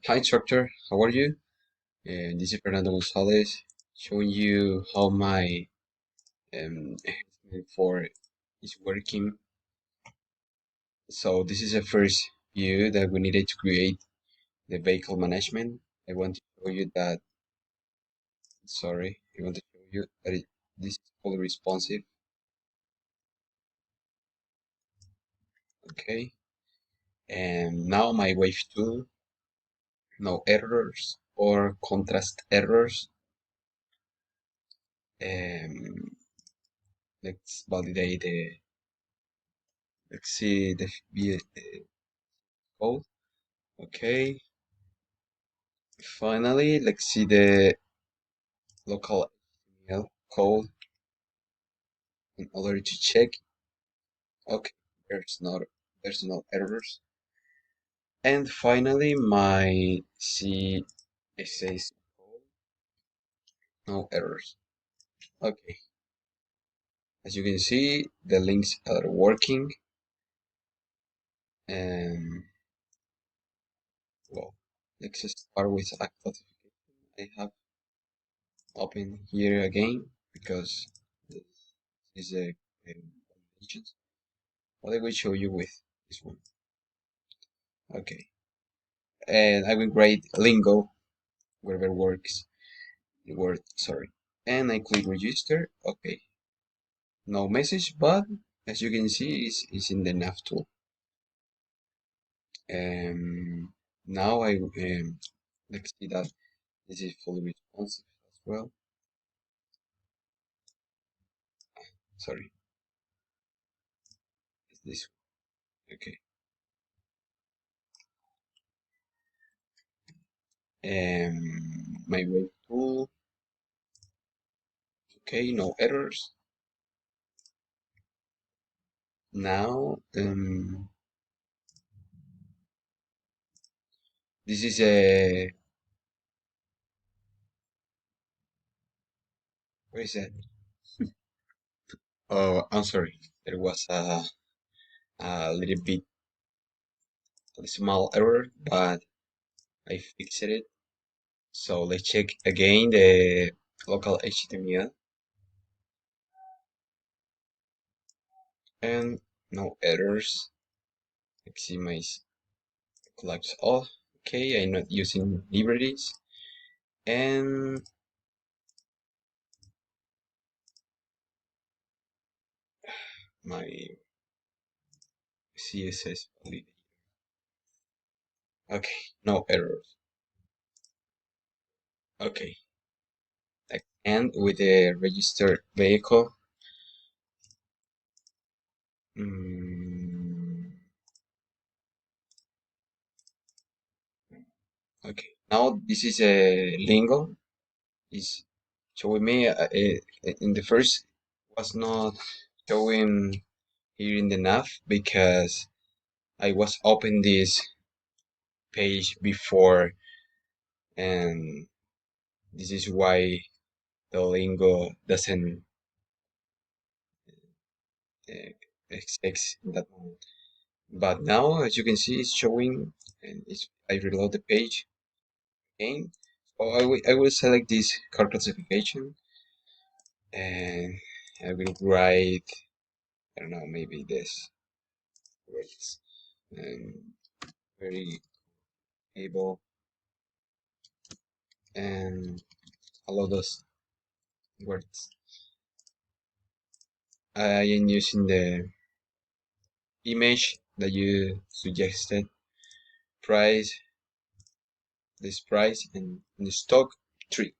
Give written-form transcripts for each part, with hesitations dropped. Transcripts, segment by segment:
Hi instructor, how are you? This is Fernando Gonzalez showing you how my enhancement for is working. So this is the first view that we needed to create the vehicle management. I want to show you that, I want to show you that this is fully responsive. Okay, and now my wave tool, no errors or contrast errors. Um, let's validate let's see the code. Okay, finally, let's see the local HTML code in order to check. Okay, there's no errors. And finally, my CSS code, no errors. Okay, as you can see, the links are working. And well, let's just start with a classification. I have open here again because this is a conditions. What I will show you with this one. Okay, and I will write lingo wherever works. The word, sorry. And I click register. Okay, no message, but as you can see, is in the nav tool. Now let's see that this is fully responsive as well. Sorry, is this okay? My web tool. Okay, no errors. Now, this is a where is that? Oh, I'm sorry. There was a little bit a small error, but I fixed it. So let's check again the local HTML and no errors. Let's see my collapse off. Okay, I'm not using libraries and my CSS validator. Okay, no errors. Okay, and with the registered vehicle. Mm, okay, now this is a lingo. Is showing me in the first was not showing here in the nav because I was open this page before, and this is why the lingo doesn't uh, exist in that moment. But now, as you can see, it's showing, and I reload the page again. So I will select this card classification, and I will write, I don't know, maybe this words, and very able, and all of those words. I am using the image that you suggested, price, this price, and the stock 3,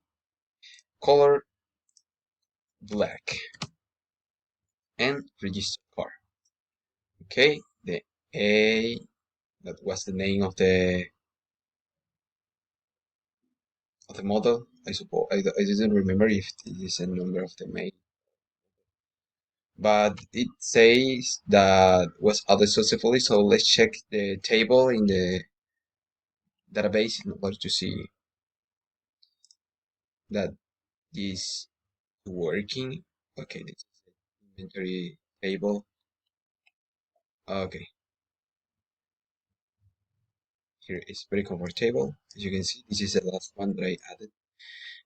color black, and register car. Okay, the A, that was the name of the model. I suppose I didn't remember if this is a number of the make, but it says that was added successfully. So let's check the table in the database in order to see that this working. Okay, this is the inventory table. Okay, Here is very comfortable. As you can see, this is the last one that I added.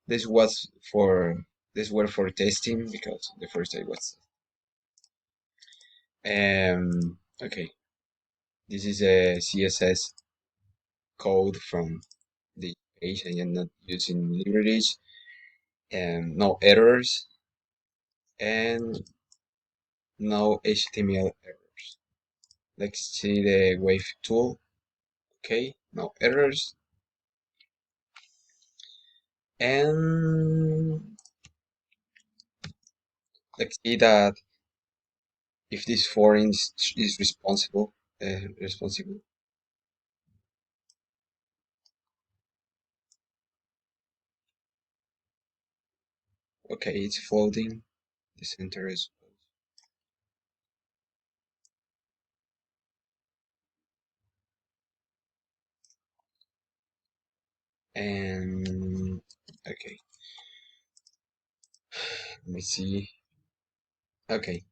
This was for this were for testing because the first I was. Okay, this is a CSS code from the page. I am not using libraries and no errors and no HTML errors. Let's see the wave tool. Okay, no errors. And let's see that if this foreign is responsible. Okay, it's floating. The center is and okay, let me see. Okay,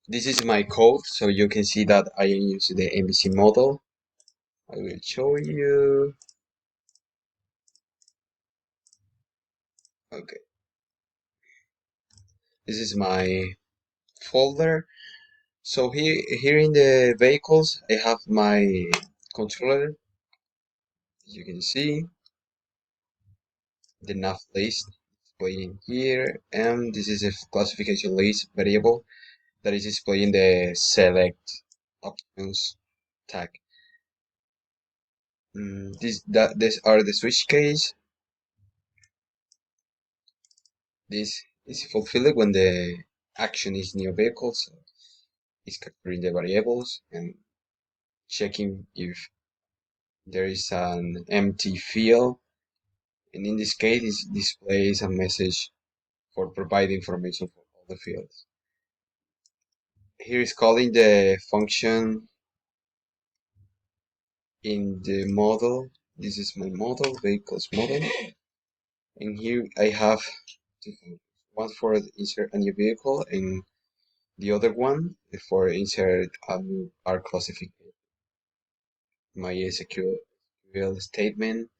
this is my code, so you can see that I use the MVC model. I will show you. Okay, this is my folder. So here in the vehicles, I have my controller. As you can see, the nav list displaying here, and this is a classification list variable that is displaying the select options tag. These are the switch case. This is fulfilled when the action is new vehicle, so it's capturing the variables and checking if there is an empty field. And in this case, it displays a message for provide information for all the fields. Here is calling the function in the model. This is my model, vehicles model. And here I have one for insert a new vehicle and the other one for insert a new R classification. My SQL statement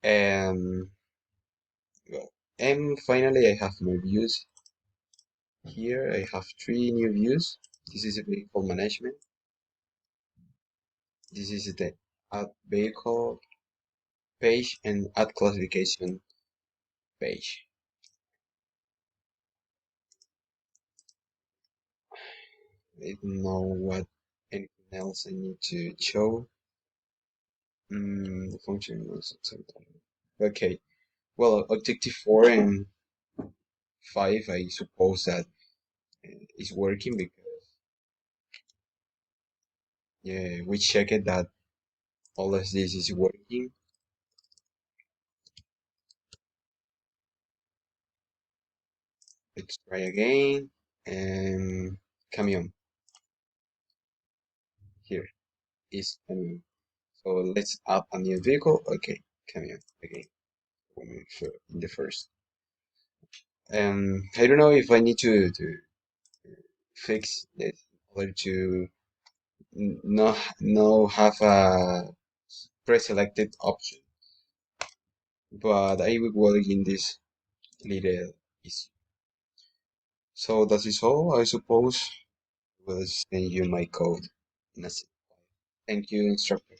and well, and finally I have my views. Here I have three new views. This is a vehicle management. This is the add vehicle page and add classification page. I don't know what anything else I need to show. The function was okay. Well, objective 4 and 5, I suppose that is working because yeah, we checked that all of this is working. Let's try again and camion. Here is camion. So let's add a new vehicle. Okay, camion again. In the first. I don't know if I need to fix this in order to no have a pre-selected option, but I will work in this little issue. So that is all, I suppose. Will send you my code in a second. Thank you, instructor.